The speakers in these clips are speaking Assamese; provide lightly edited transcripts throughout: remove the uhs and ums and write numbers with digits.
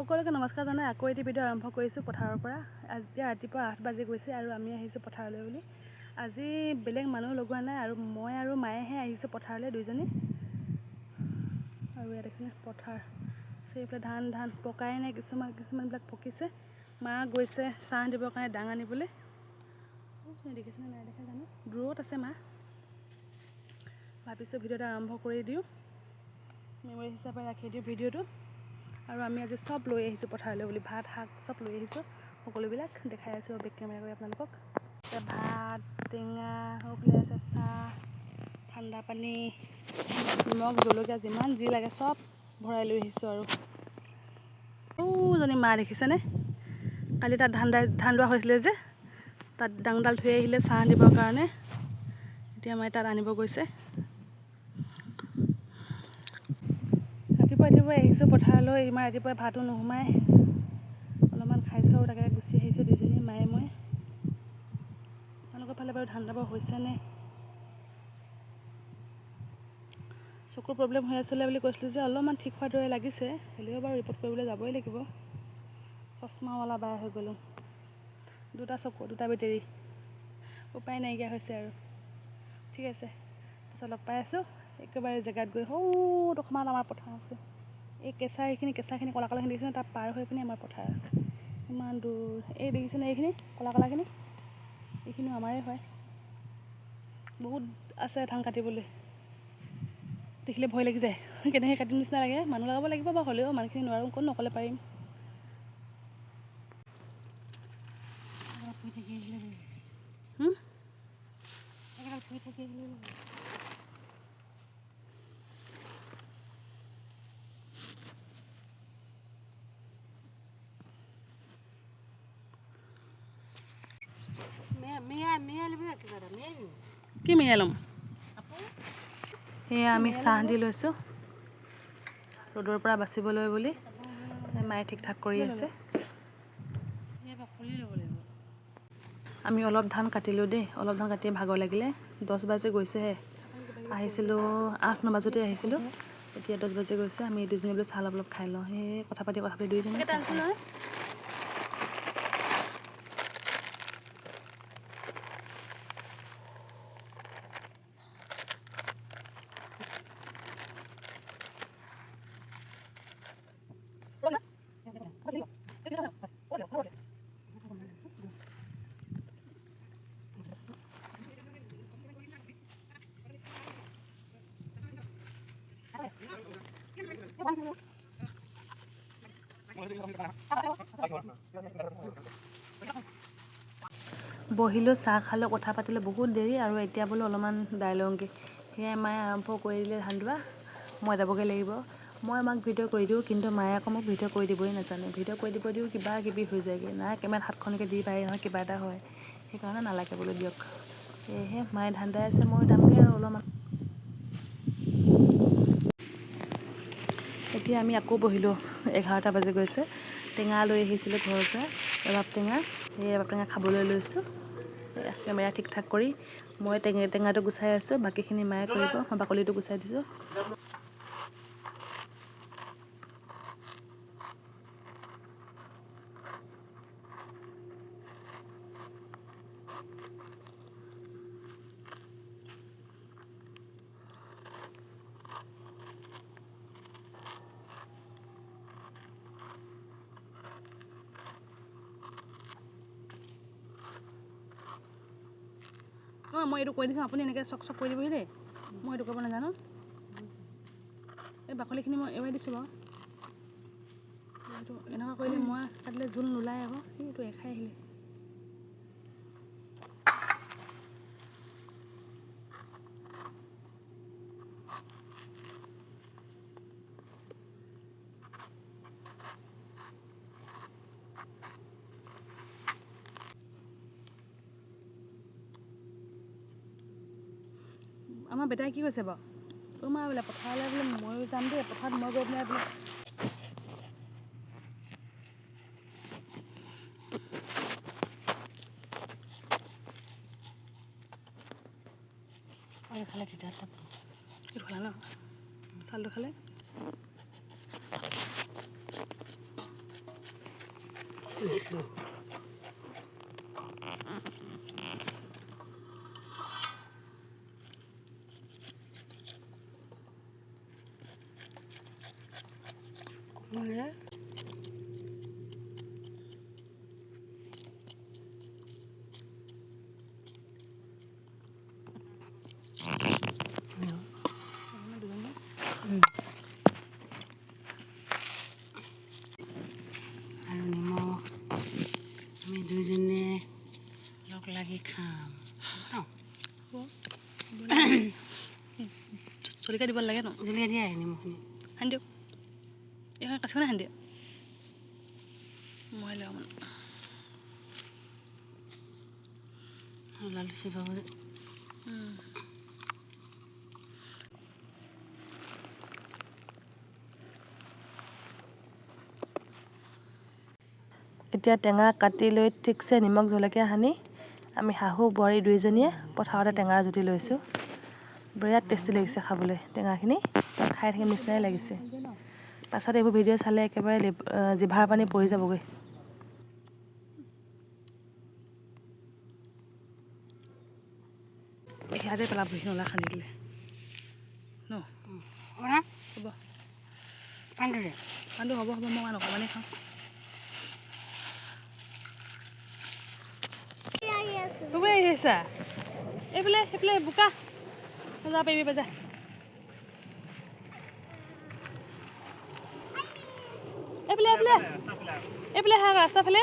সকলোকে নমস্কাৰ জনাই আকৌ এটি ভিডিঅ' আৰম্ভ কৰিছোঁ পথাৰৰ পৰা। আজি ৰাতিপুৱা 8 বাজি গৈছে আৰু আমি আহিছোঁ পথাৰলৈ বুলি। আজি বেলেগ মানুহ লগোৱা নাই আৰু মই আৰু মায়েহে আহিছোঁ পথাৰলৈ দুইজনী। আৰু ইয়াত দেখিছেনে পথাৰ সেইফালে ধান পকাই নাই, কিছুমানবিলাক পকিছে। মা গৈছে চাহ দিবৰ কাৰণে দাং আনিবলৈ। দেখিছেনে নাই দেখা জানো, দূৰত আছে মা। ভাবিছোঁ ভিডিঅ'টো আৰম্ভ কৰি দিওঁ, মেমৰি হিচাপে ৰাখি দিওঁ ভিডিঅ'টো। আৰু আমি আজি চব লৈ আহিছোঁ পথাৰলৈ বুলি, ভাত শাক চব লৈ আহিছোঁ, সকলোবিলাক দেখাই আছোঁ বেক কেমেৰা কৰি আপোনালোকক। ভাত, টেঙা, সৌফালে আছে চাহ, ঠাণ্ডা পানী, নিমখ জলকীয়া যিমান যি লাগে চব ভৰাই লৈ আহিছোঁ। আৰু সৌজনী মা দেখিছেনে, কালি তাত ধান দোৱা হৈছিলে যে, তাত দাংডাল থৈ আহিলে চাহ দিবৰ কাৰণে। এতিয়া মায়ে তাত আনিব গৈছে। ৰাতিপুৱাই আহিছোঁ পথাৰলৈ, ইমান ৰাতিপুৱাই ভাতো নোসোমাই, অলপমান খাইছোঁ আৰু তাকে গুচি আহিছোঁ দুইজনী মায়ে মই। আপোনালোকৰ ফালে বাৰু ধান দাব হৈছেনে? চকুৰ প্ৰব্লেম হৈ আছিলে বুলি কৈছিলোঁ যে, অলপমান ঠিক হোৱাৰ দৰে লাগিছে, হ'লেও বাৰু ৰিপৰ্ট কৰিবলৈ যাবই লাগিব। চশমাৱালা বাই হৈ গ'লোঁ, দুটা চকু দুটা বেটেৰী, উপায় নাইকিয়া হৈছে আৰু। ঠিক আছে, তাৰপিছত লগ পাই আছোঁ একেবাৰে জেগাত গৈ। অকণমান আমাৰ পথাৰ আছে, এই কেঁচাখিনি কলা কলাখিনি দেখিছেনে, তাত পাৰ হৈ পিনে আমাৰ পথাৰ আছে। ইমান দূৰ, এই দেখিছেনে এইখিনি কলাখিনি, এইখিনিও আমাৰে হয়। বহুত আছে ধান কাটিবলৈ, দেখিলে ভয় লাগি যায়, কেনেকৈ কাটিম নিচিনা লাগে। মানুহ লগাব লাগিব বা হ'লেও মানুহখিনি নোৱাৰোঁ, ক'ত নকলে পাৰিম। কি মিয়াই ল'ম? সেয়া আমি চাহ দি লৈছোঁ ৰ'দৰ পৰা বাচিবলৈ বুলি, মায়ে ঠিক ঠাক কৰি আছে। আমি অলপ ধান কাটিলোঁ দেই, অলপ ধান কাটি ভাগৰ লাগিলে। 10 বাজি গৈছেহে, আহিছিলোঁ 8-9 বজাতে আহিছিলোঁ, এতিয়া 10 বাজি গৈছে। আমি দুইজনী বোলো চাহ অলপ খাই লওঁ, সেয়ে কথা পাতি দুইজনী। বহিলোঁ, চাহ খালোঁ, কথা পাতিলোঁ বহুত দেৰি, আৰু এতিয়া বোলো অলপমান দাই লওঁগৈ। সেয়াই মায়ে আৰম্ভ কৰি দিলে ধান দোৱা, মই যাবগৈ লাগিব। মই মাক ভিডিঅ' কৰি দিওঁ, কিন্তু মায়ে আকৌ মোক ভিডিঅ' কৰি দিবই নাজানে। ভিডিঅ' কৰি দিব দিওঁ, কিবা কিবি হৈ যায়গৈ, নাই কেমেৰাত হাতখনকে দি পাৰি নহয়, কিবা এটা হয়। সেইকাৰণে নালাগে বোলো দিয়ক। সেয়েহে মায়ে ধান দাই আছে, মই দামগৈ আৰু অলপমান। এতিয়া আমি আকৌ বহিলোঁ, 11টা বাজি গৈছে। টেঙা লৈ আহিছিলোঁ ঘৰৰ পৰা, ৰবাব টেঙা। সেই ৰবাব টেঙা খাবলৈ লৈছোঁ, কেমেৰা ঠিক ঠাক কৰি। মই টেঙাটো গুচাই আছোঁ, বাকীখিনি মায়ে কৰিব, মই বাকলিটো গুচাই দিছোঁ। মই এইটো কৈ দিছোঁ, আপুনি এনেকৈ চক কৰি দিবহি দেই, মই এইটো কৰিব নাজানো। এই বাকলিখিনি মই এৰুৱাই দিছোঁ বাৰু। এইটো এনেকুৱা কৰিলে মই কাটিলে জোল নোলায় আকৌ, সেইটো এখাই আহিলে। আমাৰ বেটাই কি কৈছে বাৰু, তোমাৰ বোলে পথাৰলৈ বোলে ময়ো যাম দেই, পথাৰত মই গৈ পেলাই বোলে খালে তিতা এইটো খালে ন, চাউলটো খালে। slow. Boleh. আৰু নিমখ আমি দুইজনে লগ লাগি খাম জলকীয়া দিব লাগে ন জলকীয়া দিয়া নিমখখিনি সানি দিয়ক এইখন কাঠিখনে সানি দিয়ক মই লওঁ লালুচি পাব এতিয়া টেঙা কাটি লৈ ঠিকছে নিমখ জলকীয়া সানি আমি শাহু বোৱাৰী দুইজনীয়ে পথাৰতে টেঙাৰ জুতি লৈছোঁ বিৰাট টেষ্টি লাগিছে খাবলৈ টেঙাখিনি খাই থাকিম নিচিনাই লাগিছে পাছত এইবোৰ ভিডিঅ' চালে একেবাৰে জিভাৰ পানী পৰি যাবগৈ ইয়াতে পেলাবহি নলা খান্দি দিলে ন হ'ব পানীটো হ'ব মই অকণমানেই খাওঁ আহিছা এইফালে বোকা যা পাৰিবি বাজা এইফালে হা ৰাস্তাফালে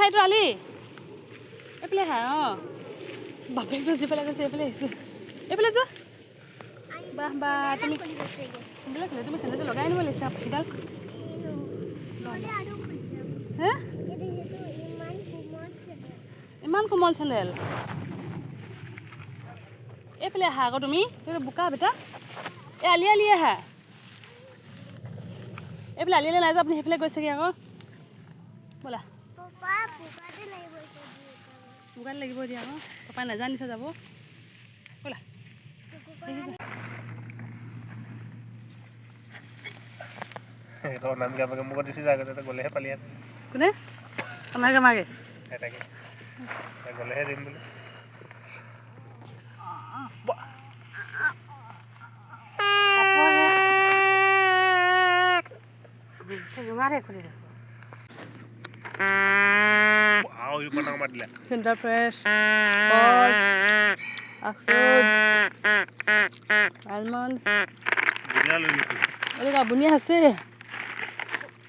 হাইটো আলি এইফালে হা অঁ বাপেকটো যিফালে গৈছে এইফালে আহিছোঁ এইফালে যোৱা বাহ বা তুমি তুমি চেন্দেলটো লগাই আনিব লাগিছে সিডাল হে ইমান কোমল চেন্দেল এইফালে আহা আকৌ তুমি এইফালে বোকা বেটা এই আলি আহা এইফালে আলিলৈ নাই যোৱা আপুনি সেইফালে গৈছেগৈ আকৌ ব'লা বোকাত লাগিব দিয়া আকৌ পাপাই নাজানিছে যাব ব'লা নাম গামাকে মোক দিছে আগতে গ'লেহে পালি কোনে আমাকে মাকে এটাকে গ'লেহে দিম বুলি চেণ্টাৰ ফ্ৰেছ আলমণ্ড এইটো বুনিয়া আছে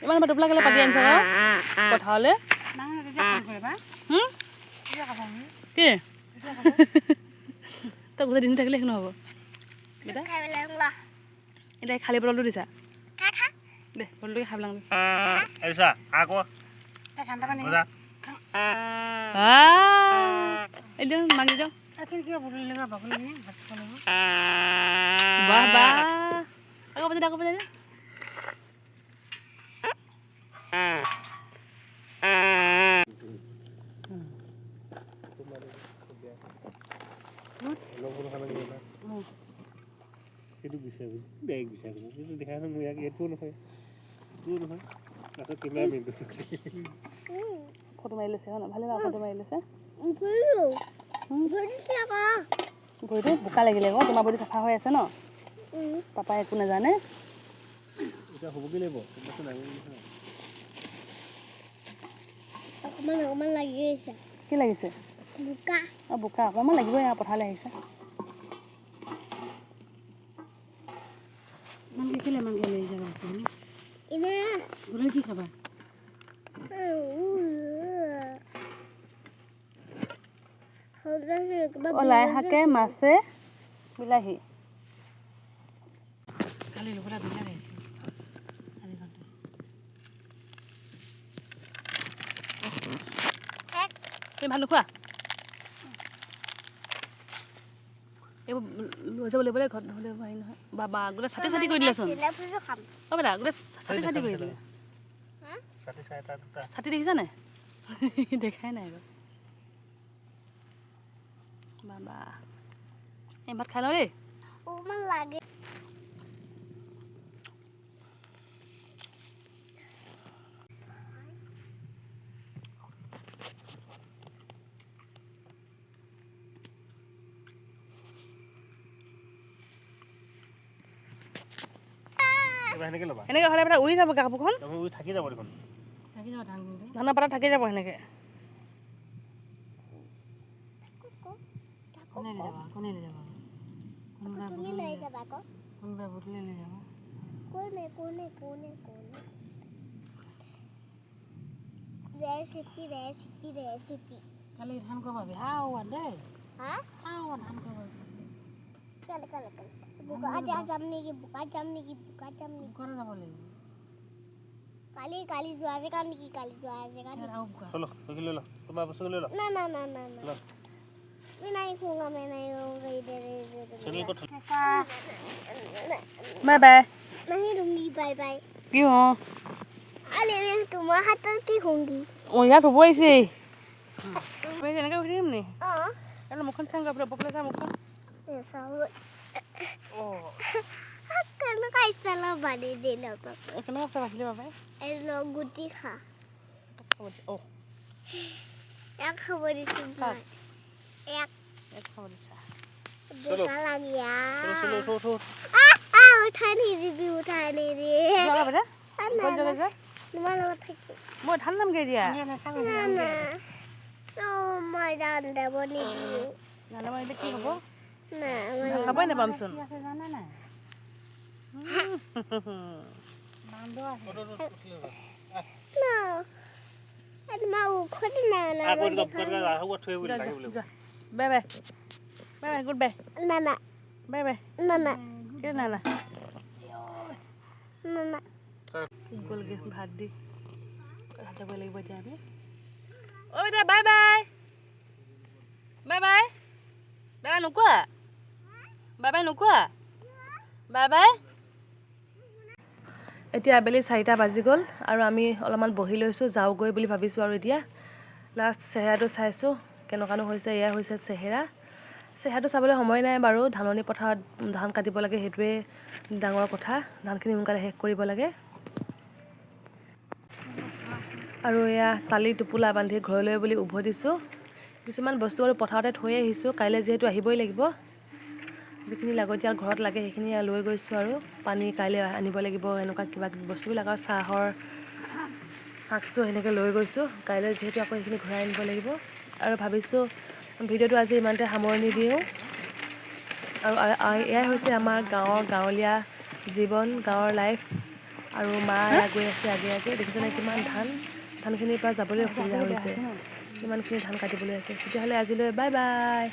ইমান টোপলা কেলে পাতি আনিছ আকৌ পথাৰলৈ কি তই গোটেই দিনটো থাকিলে একো নহ'ব এতিয়া খালী বটলটো দিছা দে বটলটোকে খাই পেলাম একদম মাগি দিয়ক বাহ বাহ আকৌ বাজে সেইটো বিচাৰি বেগ বিচাৰি সেইটো দেখাই আছে মোৰ ইয়াক এইটোও নহয় তাৰপিছত কিমান মিনিট ফটো মাৰি লৈছে হয় ন ভালে ফটো মাৰি লৈছে ভৰিটো বোকা লাগিলে আকৌ তোমাৰ ভৰিটো চাফা হৈ আছে ন পাপাই একো নাজানে এতিয়া হ'বগৈ লাগিব অকমান লাগি গৈছে কি লাগিছে বোকা অঁ বোকা অকণমান লাগিবই আৰু পথাৰলৈ আহিছে কেলে মাংগে লৈ যাব আছে গ'লে কি খাবা লাই শাকে মাছে বিলাহী কালি লগতে ধুনীয়া লাগিছে আজি এই ভাত নোখোৱা এইবোৰ লৈ যাব লাগিব ঘৰত নহ'লে হেৰি নহয় বাবা গোটেই চাটি কৰি দিলেচোন অঁ বেটা গোটেই চাটি কৰি দিলে ছাতি দেখিছা নাই দেখাই নাই আকৌ বাবা এই ভাত খাই লওঁ দেই অকমান লাগে সেনেকৈ ল'বা এনেকৈ হ'লে মানে উৰি যাব কাপোৰখন তাৰপৰা উৰি থাকি যাব দেখোন থাকি যাব ধানখিনি ধানৰ পাতত থাকি যাব সেনেকৈ কোনে লৈ যাব কোনে লৈ যাব তুমি লৈ যাবা আকৌ কোনোবাই বুটলি লৈ যাব কোনে ৰেচিপি কালি ধান কমাবি হাওয়া দেই হা হাওয়া ধান কমাবি কালে বোকা যাম নেকি ঘৰে যাব লাগিব কালি যোৱা জেগা নেকি আৰু বোকা চলো সেইখিনি লৈ ল তোমাৰ বস্তুখিনি লৈ ল না ল मैं नहीं खाऊंगा इधर চেনেল ক'ত বাই বাই नहीं दूंगी बाय बाय কি হওঁ अरे मैं तुम्हारे हाथ पर की होंगी অঁ ইয়াত হ'ব আহিছে আমি এনেকৈ উঠি দিম নি हाँ আৰু মুখখন চাং গৈ ওপৰলৈ যা মুখখন ऐसा অঁ करना का इस्तेमाल बने देना पापा কেনেকুৱা আছে ৰাখিলে বাবাই ऐ लोग गुटी खा অঁ एक खबर इसी हाँ। एक এক খাব দিছা बुका लग गया চলো চলো উঠো उठा नहीं रे যোৱা বাবা ना যোৱা যোৱা तुम्हारे लोग थक মই ধান নামগৈ দিয়া ना ओ मैं जान दे बनी ধান নাম আহিলে কি হ'ব ना খাবই নাপামচোন আছে জানা নাই বান্দৰ আছে ना अरे मैं खुद ना আকৌ আকৌ থৈ বুলি লাগে বুলি যোৱা bye bye bye bye good bye ना বাই বাই কি না না গ'লগৈ ভাত দি ভাত যাব লাগিব এতিয়া আমি অ' এতিয়া bye bye bye bye bye bye নোকোৱা বাই বাই নোকোৱা বাই বাই এতিয়া আবেলি 4টা বাজি গ'ল আৰু আমি অলপমান বহি লৈছোঁ যাওঁগৈ বুলি ভাবিছোঁ আৰু এতিয়া লাষ্ট চেহেৰাটো চাইছোঁ কেনেকুৱানো হৈছে এয়া হৈছে চেহেৰাটো চাবলৈ সময় নাই বাৰু ধাননি পথাৰত ধান কাটিব লাগে সেইটোৱে ডাঙৰ কথা ধানখিনি সোনকালে শেষ কৰিব লাগে আৰু এয়া টালি টোপোলা বান্ধি ঘৰলৈ বুলি উভতিছোঁ কিছুমান বস্তু আৰু পথাৰতে থৈ আহিছোঁ কাইলৈ যিহেতু আহিবই লাগিব যিখিনি লাগতিয়াল ঘৰত লাগে সেইখিনি লৈ গৈছোঁ আৰু পানী কাইলৈ আনিব লাগিব এনেকুৱা কিবা কিবি বস্তুবিলাক আৰু চাহৰ ফ্লাস্কটো সেনেকৈ লৈ গৈছোঁ কাইলৈ যিহেতু আকৌ সেইখিনি ঘূৰাই আনিব লাগিব আৰু ভাবিছোঁ ভিডিঅ'টো আজি ইমানতে সামৰণি দিওঁ আৰু এয়াই হৈছে আমাৰ গাঁৱলীয়া জীৱন গাঁৱৰ লাইফ আৰু মা গৈ আছে আগে দেখিছেনে কিমান ধানখিনিৰ পৰা যাবলৈ অসুবিধা হৈছে কিমানখিনি ধান কাটিবলৈ আছে তেতিয়াহ'লে আজিলৈ বাই বাই